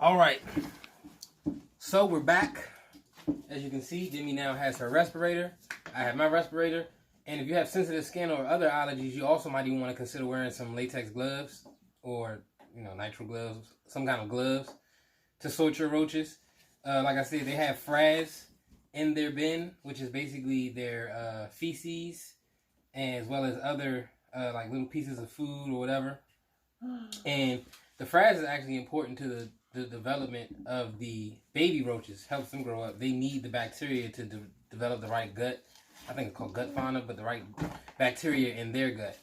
All right, so we're back. As you can see, Demi now has her respirator. I have my respirator. And if you have sensitive skin or other allergies, you also might even want to consider wearing some latex gloves or, nitrile gloves, some kind of gloves to sort your roaches. Like I said, they have frass in their bin, which is basically their feces, as well as other like little pieces of food or whatever. And the frass is actually important to the development of the baby roaches. Helps them grow up. They need the bacteria to develop the right gut. I think it's called gut fauna, but the right bacteria in their gut.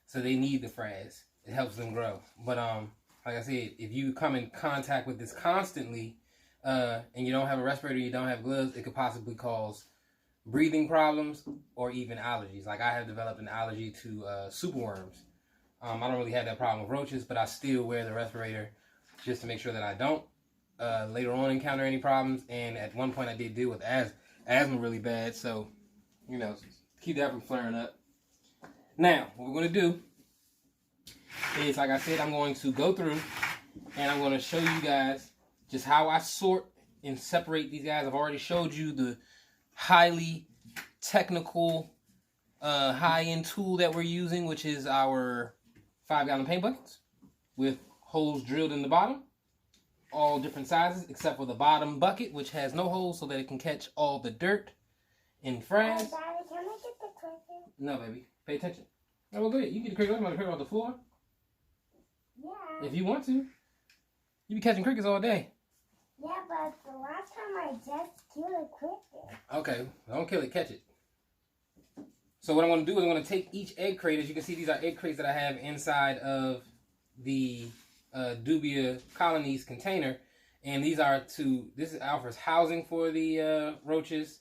So they need the frass. It helps them grow. But like I said, if you come in contact with this constantly, and you don't have a respirator, you don't have gloves, it could possibly cause breathing problems or even allergies. Like I have developed an allergy to superworms. I don't really have that problem with roaches, but I still wear the respirator just to make sure that I don't later on encounter any problems. And at one point I did deal with asthma really bad, so keep that from flaring up. Now, what we're going to do is, like I said, I'm going to go through and I'm going to show you guys just how I sort and separate these guys. I've already showed you the highly technical, high-end tool that we're using, which is our 5-gallon paint buckets with holes drilled in the bottom, all different sizes except for the bottom bucket, which has no holes so that it can catch all the dirt and frass. Daddy, can I get the cricket? No, baby. Pay attention. Oh, well, good. You get the cricket. I'm going to cricket on the floor. Yeah. If you want to. You be catching crickets all day. Yeah, but the last time I just killed a cricket. Okay. Don't kill it. Catch it. So what I'm going to do is I'm going to take each egg crate. As you can see, these are egg crates that I have inside of the dubia colonies container. And these are this offers housing for the roaches.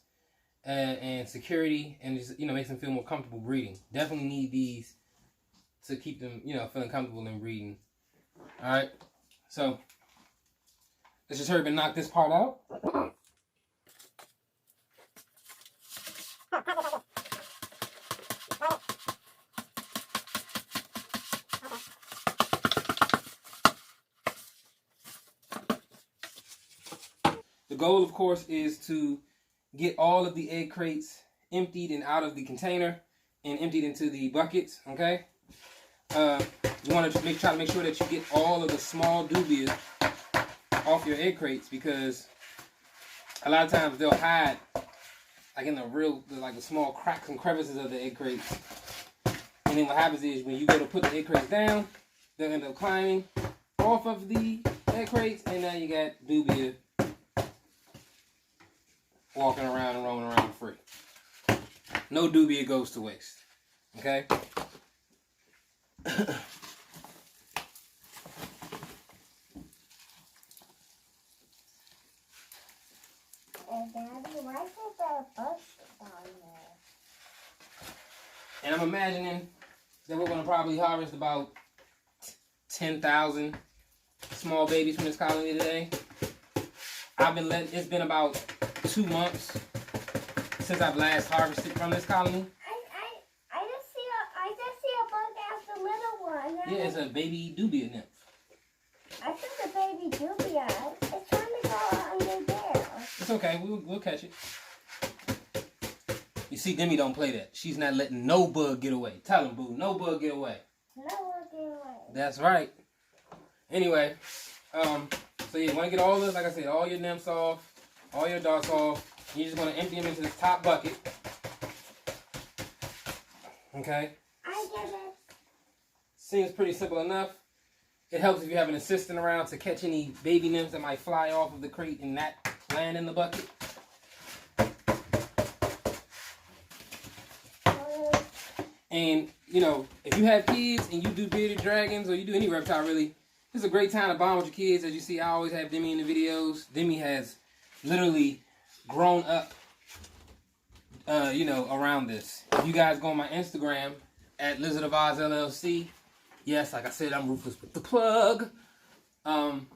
And security, and just makes them feel more comfortable breeding. Definitely need these to keep them feeling comfortable in breeding. All right, so let's just hurry up and knock this part out. The goal, of course, is to get all of the egg crates emptied and out of the container and emptied into the buckets, okay? You want to try to make sure that you get all of the small dubia off your egg crates, because a lot of times they'll hide like in the small cracks and crevices of the egg crates. And then what happens is when you go to put the egg crates down, they'll end up climbing off of the egg crates, and now you got dubia walking around and roaming around free. No dubia goes to waste. Okay? Hey, Daddy, why is there a bush down there? And I'm imagining that we're going to probably harvest about 10,000 small babies from this colony today. It's been about 2 months since I've last harvested from this colony. I just see a bug as the little one. Yeah, it's a baby dubia nymph. I see the baby dubia. It's trying to go under there. It's okay. We'll catch it. You see, Demi don't play that. She's not letting no bug get away. Tell him, boo. No bug get away. No bug get away. That's right. Anyway, so yeah, you want to get all this, like I said, all your nymphs off, all your darts off. You just want to empty them into this top bucket. Okay? I get it. Seems pretty simple enough. It helps if you have an assistant around to catch any baby nymphs that might fly off of the crate and not land in the bucket. And, if you have kids and you do bearded dragons or you do any reptile really, this is a great time to bond with your kids. As you see, I always have Demi in the videos. Demi has literally grown up, around this. If you guys go on my Instagram at Lizard of Oz LLC, yes, like I said, I'm ruthless with the plug. I'll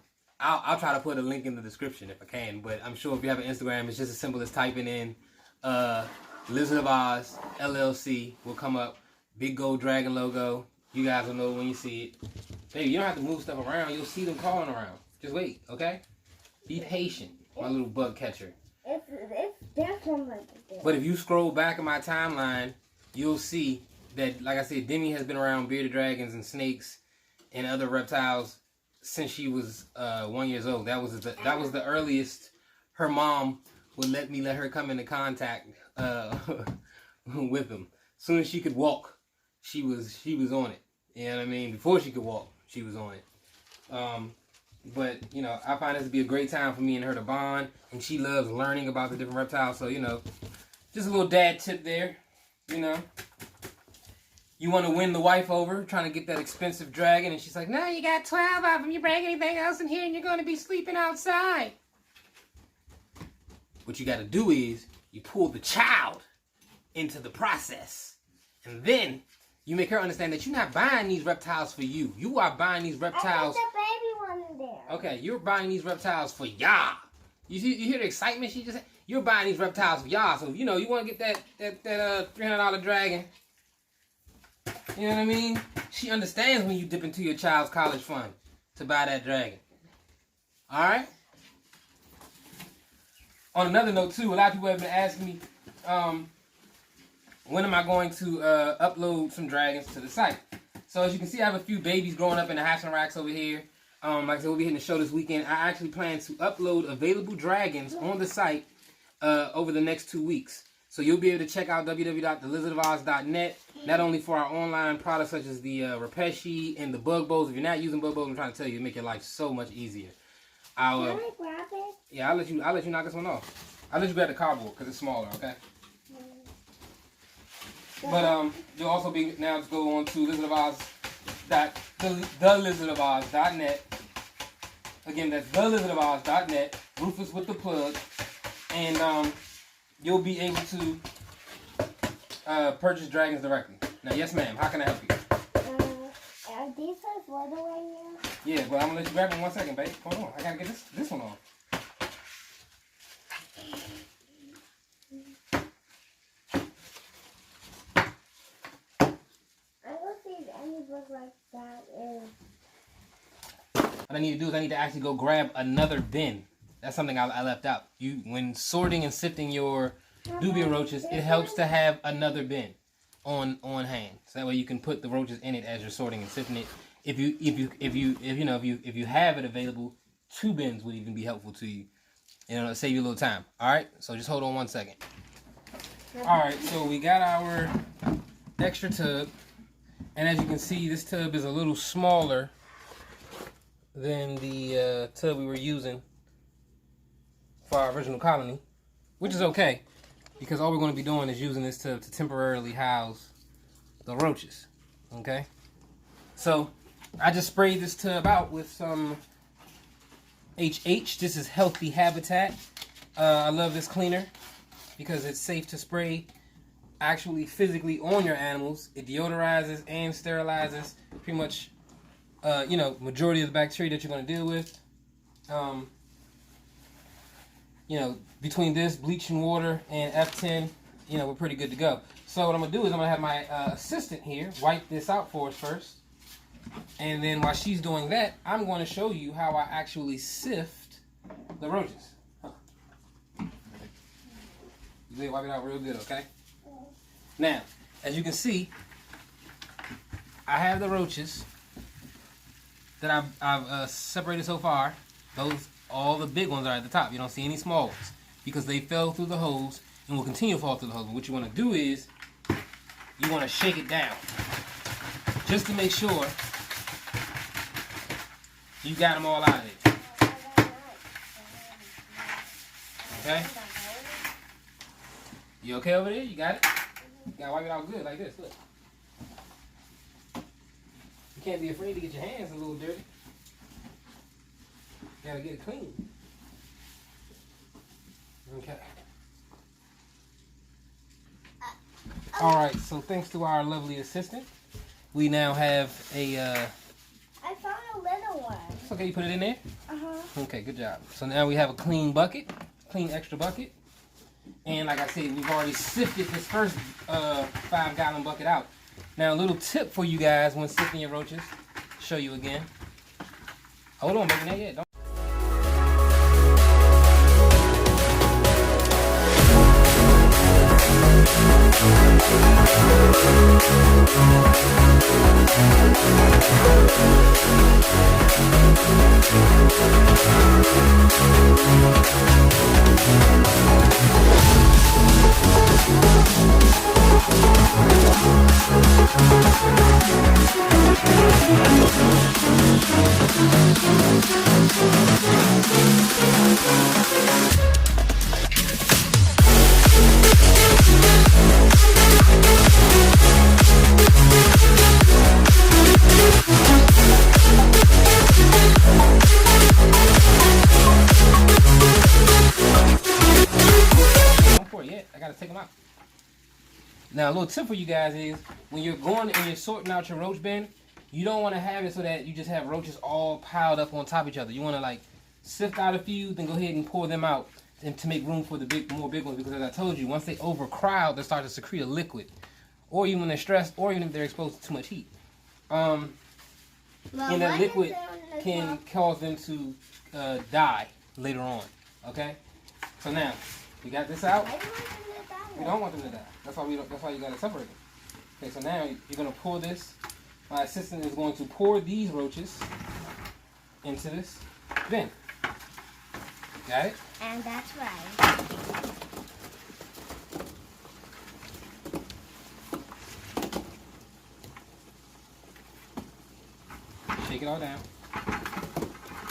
try to put a link in the description if I can, but I'm sure if you have an Instagram, it's just as simple as typing in Lizard of Oz LLC will come up. Big gold dragon logo. You guys will know when you see it. Baby, you don't have to move stuff around. You'll see them crawling around. Just wait, okay? Be patient, my little bug catcher. It's definitely this. But if you scroll back in my timeline, you'll see that, like I said, Demi has been around bearded dragons and snakes and other reptiles since she was 1 year old. That was the earliest her mom would let her come into contact with them. As soon as she could walk, she was on it. You know what I mean? Before she could walk, she was on it. But, you know, I find this to be a great time for me and her to bond. And she loves learning about the different reptiles. So, you know, just a little dad tip there. You know, you want to win the wife over, trying to get that expensive dragon. And she's like, no, you got 12 of them. You bring anything else in here and you're going to be sleeping outside. What you got to do is you pull the child into the process. And then you make her understand that you're not buying these reptiles for you. You are buying these reptiles. I put the baby one in there. Okay, you're buying these reptiles for y'all. You hear the excitement she just had? You're buying these reptiles for y'all. So, you know, you want to get that $300 dragon. You know what I mean? She understands when you dip into your child's college fund to buy that dragon. All right? On another note, too, a lot of people have been asking me, when am I going to upload some dragons to the site? So as you can see, I have a few babies growing up in the hatching racks over here. Like I said, we'll be hitting the show this weekend. I actually plan to upload available dragons on the site over the next 2 weeks. So you'll be able to check out www.thelizardofoz.net, not only for our online products such as the Repashy and the bug bowls. If you're not using bug bowls, I'm trying to tell you, it make your life so much easier. Can I grab it? Yeah, I'll let you knock this one off. I'll let you grab the cardboard because it's smaller, okay? But you'll also be now to go on to thelizardofoz.net. Again, that's thelizardofoz.net. Rufus with the plug, and you'll be able to purchase dragons directly. Now, yes, ma'am. How can I help you? Are these ones little right now? Yeah, but I'm gonna let you grab it in 1 second, babe. Hold on, I gotta get this one on. Like that is... What I need to do is I need to actually go grab another bin. That's something I left out. When sorting and sifting your dubia roaches, it helps to have another bin on hand. So that way you can put the roaches in it as you're sorting and sifting it. If you have it available, 2 bins would even be helpful to you. You know, save you a little time. All right. So just hold on 1 second. All right. So we got our extra tub. And as you can see, this tub is a little smaller than the tub we were using for our original colony, which is okay, because all we're going to be doing is using this tub to temporarily house the roaches, okay? So I just sprayed this tub out with some HH. This is Healthy Habitat. I love this cleaner because it's safe to spray actually physically on your animals. It deodorizes and sterilizes pretty much, majority of the bacteria that you're going to deal with. Between this, bleaching water, and F10, we're pretty good to go. So what I'm going to do is I'm going to have my assistant here wipe this out for us first. And then while she's doing that, I'm going to show you how I actually sift the roaches. You wipe it out real good, okay? Now, as you can see, I have the roaches that I've separated so far. All the big ones are at the top. You don't see any small ones because they fell through the holes and will continue to fall through the holes. But what you want to do is you want to shake it down just to make sure you got them all out of there. Okay? You okay over there? You got it? You gotta wipe it out good like this. Look. You can't be afraid to get your hands a little dirty. You gotta get it clean. Okay. Alright, so thanks to our lovely assistant, we now have a... I found a little one. It's okay, you put it in there? Uh-huh. Okay, good job. So now we have a clean bucket, clean extra bucket. And like I said, we've already sifted this first 5-gallon bucket out. Now, a little tip for you guys when sifting your roaches. Show you again. Hold on, baby, not yet. Don't. Now, a little tip for you guys is when you're going and you're sorting out your roach bin, you don't want to have it so that you just have roaches all piled up on top of each other. You want to like sift out a few, then go ahead and pour them out and to make room for the more big ones. Because as I told you, once they overcrowd, they start to secrete a liquid, or even when they're stressed, or even if they're exposed to too much heat. And that liquid can cause them to die later on. Okay. So now we got this out. We don't want them to die. That's why you gotta separate them. Okay, so now you're gonna pour this. My assistant is going to pour these roaches into this bin. Got it? And that's right. Shake it all down.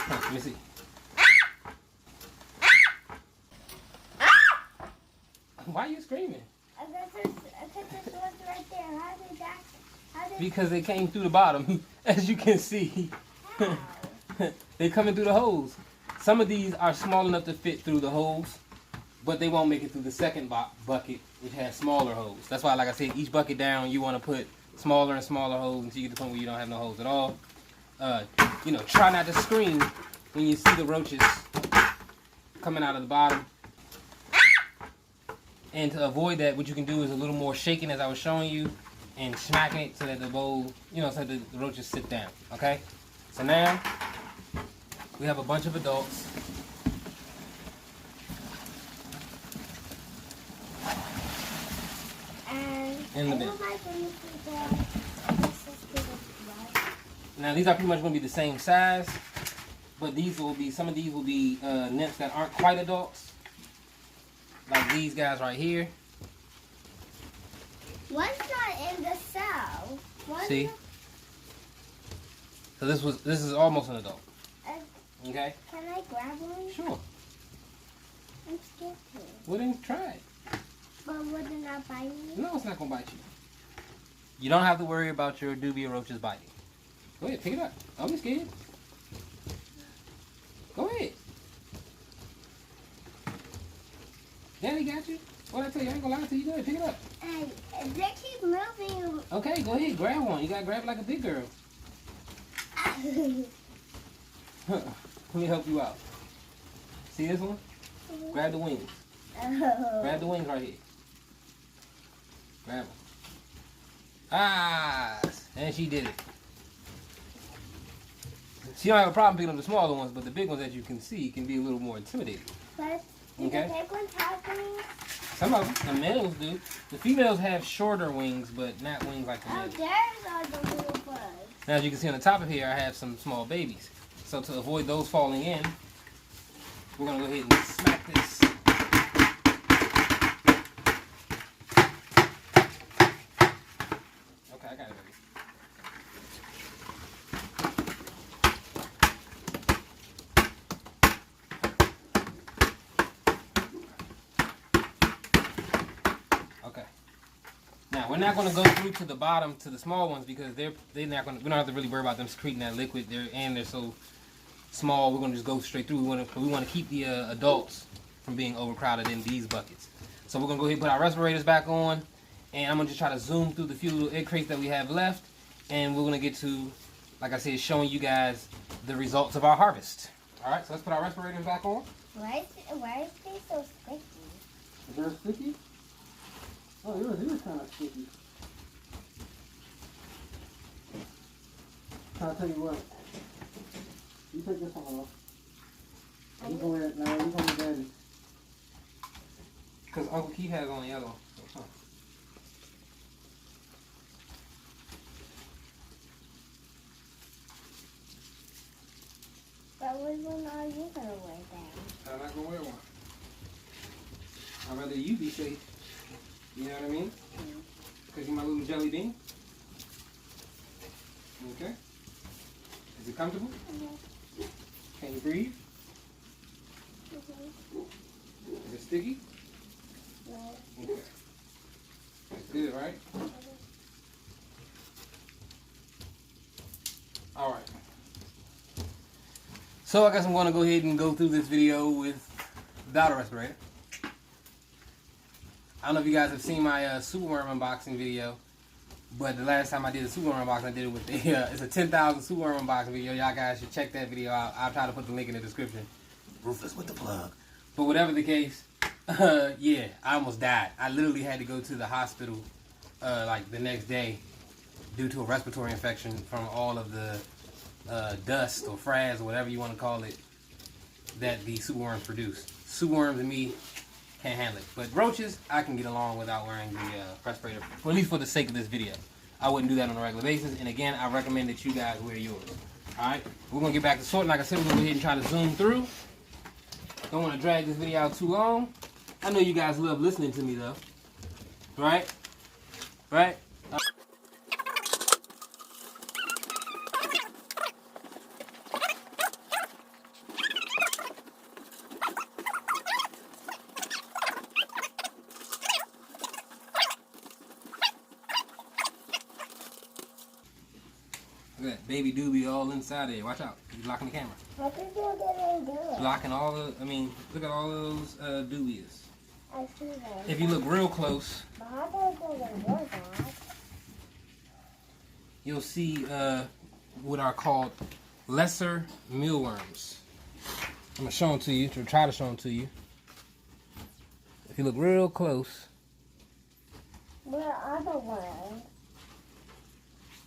Let me see. Why are you screaming? Because they came through the bottom, as you can see. They're coming through the holes. Some of these are small enough to fit through the holes, but they won't make it through the second bucket, which has smaller holes. That's why, like I said, each bucket down, you want to put smaller and smaller holes until you get to the point where you don't have no holes at all. You know, try not to scream when you see the roaches coming out of the bottom. And to avoid that, what you can do is a little more shaking, as I was showing you, and smacking it so that the bowl, you know, so that the roaches sit down. Okay? So now we have a bunch of adults. In the bin. Now these are pretty much going to be the same size, but some of these will be nymphs that aren't quite adults. Like these guys right here. One's not in the cell. See? So this is almost an adult. Okay? Can I grab one? Sure. I'm scared to. Well then try it. But would it not bite me? No, it's not gonna bite you. You don't have to worry about your dubia roaches biting. Go ahead, pick it up. Don't be scared. Go ahead. Daddy got you. What I tell you, I ain't gonna lie to you. Go ahead, pick it up. And they keep moving. Okay, go ahead, grab one. You gotta grab it like a big girl. Let me help you out. See this one? Grab the wings. Oh. Grab the wings right here. Grab them. Ah! And she did it. She don't have a problem picking up the smaller ones, but the big ones, as you can see, can be a little more intimidating. But Okay. the big ones have wings? Some of them, the males do. The females have shorter wings, but not wings like the males. Oh, there's all the little bugs. Now, as you can see on the top of here, I have some small babies. So to avoid those falling in, we're going to go ahead and smack this. Okay, I got it, baby. Okay. Now we're not going to go through to the bottom to the small ones because they're not going to. We don't have to really worry about them secreting that liquid. They're so small. We're going to just go straight through. We want to keep the adults from being overcrowded in these buckets. So we're going to go ahead and put our respirators back on, and I'm going to just try to zoom through the few little egg crates that we have left, and we're going to get to, like I said, showing you guys the results of our harvest. All right. So let's put our respirators back on. Why is they so sticky? Is yours sticky? Oh, yours is kind of sticky. I'll tell you what. You take this one off. You go ahead. No, you go with Daddy. Because Uncle Keith has on the yellow. So, But when are you gonna wear that? I'm not gonna wear one. I'd rather you be safe. You know what I mean? Because you're my little jelly bean. Okay. Is it comfortable? Mm-hmm. Can you breathe? Mm-hmm. Is it sticky? No. Okay. That's good, right? Alright. So I guess I'm going to go ahead and go through this video without a respirator. I don't know if you guys have seen my superworm unboxing video, but the last time I did a superworm unboxing, I did it with the, it's a 10,000 superworm unboxing video. Y'all guys should check that video out. I'll try to put the link in the description. Rufus with the plug. But whatever the case, yeah, I almost died. I literally had to go to the hospital like the next day due to a respiratory infection from all of the dust or frags or whatever you want to call it that the superworms produce. Superworms and me can't handle it. But roaches, I can get along without wearing the respirator, or at least for the sake of this video. I wouldn't do that on a regular basis. And again, I recommend that you guys wear yours. Alright, we're going to get back to sorting. Like I said, we're going to go ahead and try to zoom through. Don't want to drag this video out too long. I know you guys love listening to me though. Right? Right? Look at that baby doobie all inside there. Watch out. He's blocking the camera. How did you get in there? Blocking all the, look at all those doobies. I see that. If you look real close, But how did you get in your bag? you'll see what are called lesser mealworms. I'm going to show them to you, to try to show them to you. If you look real close, Where are the ones?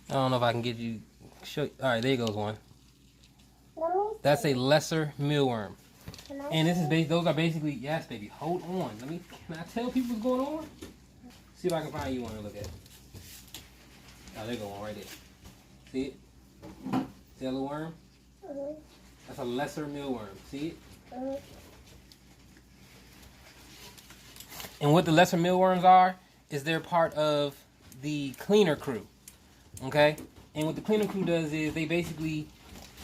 I don't know if I can get you, show. All right, there goes one. Let me That's a lesser mealworm. Can I And this is see? those are basically, yes baby, hold on. Can I tell people what's going on? See if I can find you one to look at. Oh, there goes one right there. See it? See that little worm? Mhm. That's a lesser mealworm. See it? Mhm. And what the lesser mealworms are, is they're part of the cleaner crew. Okay? And what the cleaner crew does is they basically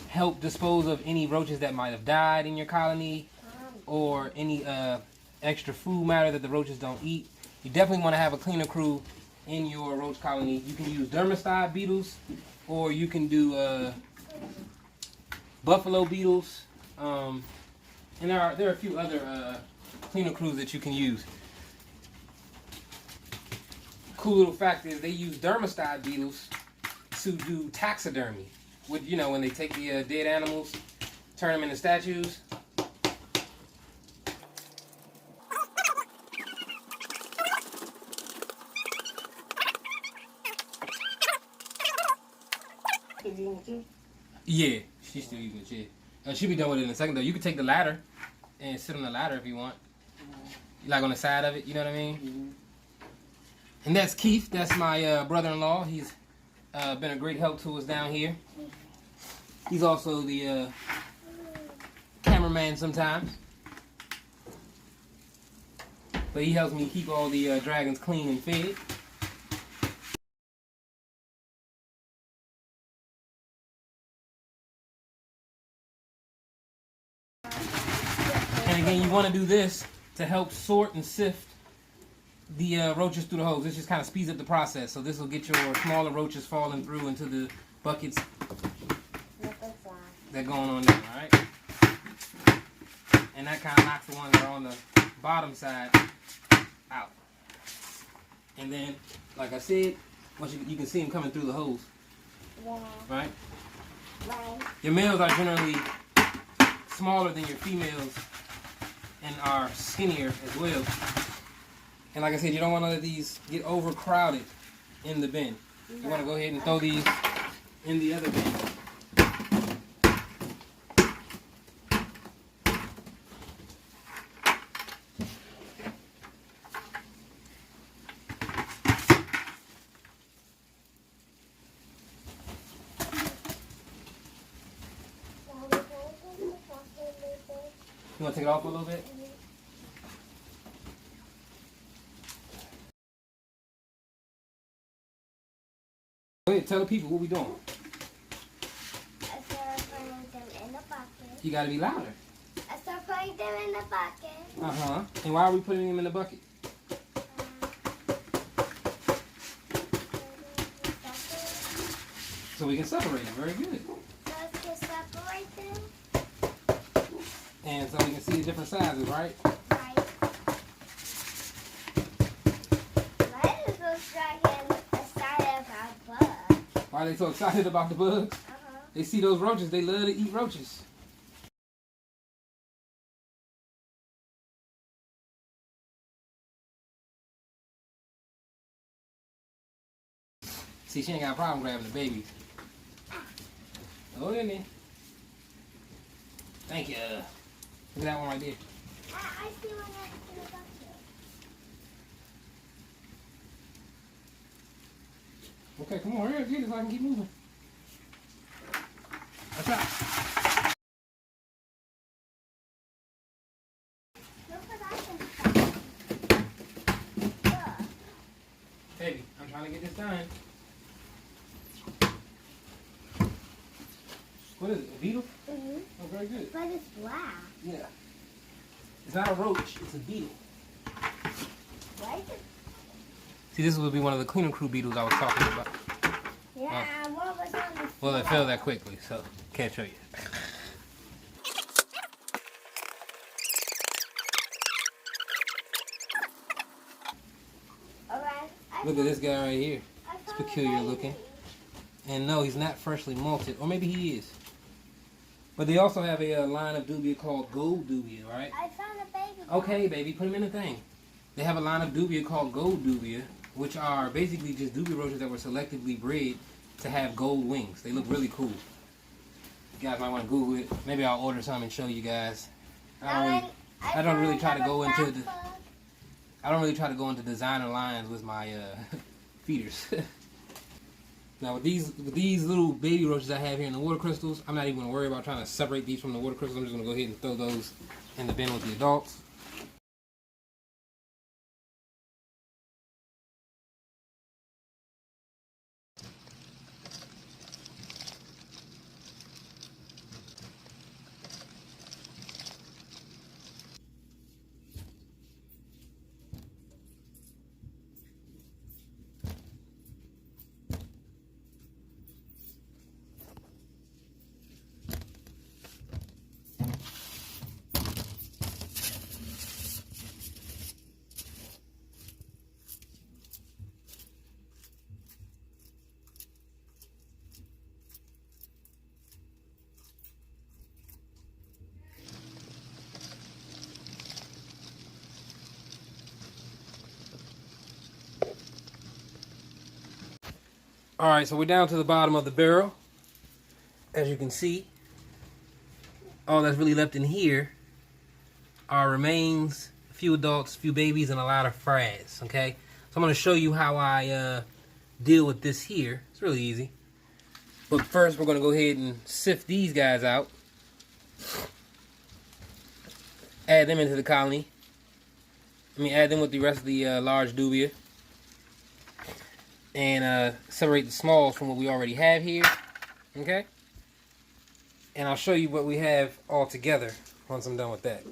help dispose of any roaches that might have died in your colony or any extra food matter that the roaches don't eat. You definitely want to have a cleaner crew in your roach colony. You can use dermestide beetles, or you can do buffalo beetles. And there are a few other cleaner crews that you can use. Cool little fact is they use dermestide beetles to do taxidermy. With, you know, when they take the dead animals, turn them into statues. Yeah, she's still using the chair. She'll be done with it in a second though. You can take the ladder and sit on the ladder if you want. Like on the side of it, you know what I mean? Mm-hmm. And that's Keith. That's my brother-in-law. He's been a great help to us down here. He's also the cameraman sometimes. But he helps me keep all the dragons clean and fed. And again, you want to do this to help sort and sift the roaches through the hose. This just kind of speeds up the process. So this will get your smaller roaches falling through into the buckets that going on there, alright? And that kind of knocks the ones that are on the bottom side out. And then, like I said, once you can see them coming through the hose. Yeah. Right? Right. Your males are generally smaller than your females and are skinnier as well. And like I said, you don't want to let these get overcrowded in the bin. You want to go ahead and throw these in the other bin. You want to take it off a little bit? Go ahead, tell the people what we doing. I started putting them in the bucket. You got to be louder. I started putting them in the bucket. Uh-huh. And why are we putting them in the bucket? So we can separate them. Very good. So we can separate them. And so we can see the different sizes, right? Right. Mine is so excited about bugs. Why are they so excited about the bugs? They see those roaches. They love to eat roaches. See, she ain't got a problem grabbing the babies. Go in there. Thank you. Look at that one right there. I see one that's in the bucket. Okay, come on, hurry up, get it so I can keep moving. What's up? Look what I can find. Baby, I'm trying to get this done. What is it, a beetle? Mm-hmm. Oh, very good. But it's black. Yeah. It's not a roach, it's a beetle. Why is it? See, this would be one of the cleaning crew beetles I was talking about. Yeah, what was on the Well, it fell that quickly, so can't show you. Alright. Look at this guy right here. It's peculiar looking. And no, he's not freshly malted. Or maybe he is. But they also have a line of dubia called gold dubia, right? I found a baby. Okay, baby, put him in the thing. They have a line of dubia called gold dubia, which are basically just dubia roaches that were selectively bred to have gold wings. They look really cool. You guys might want to Google it. Maybe I'll order some and show you guys. I don't really try to go into designer lines with my feeders. Now with these little baby roaches I have here in the water crystals, I'm not even gonna worry about trying to separate these from the water crystals. I'm just gonna go ahead and throw those in the bin with the adults. Alright, so we're down to the bottom of the barrel. As you can see, all that's really left in here are remains, a few adults, a few babies, and a lot of frags, okay? So I'm going to show you how I deal with this here. It's really easy. But first, we're going to go ahead and sift these guys out. Add them into the colony. Add them with the rest of the large dubia. And separate the smalls from what we already have here, okay? And I'll show you what we have all together once I'm done with that.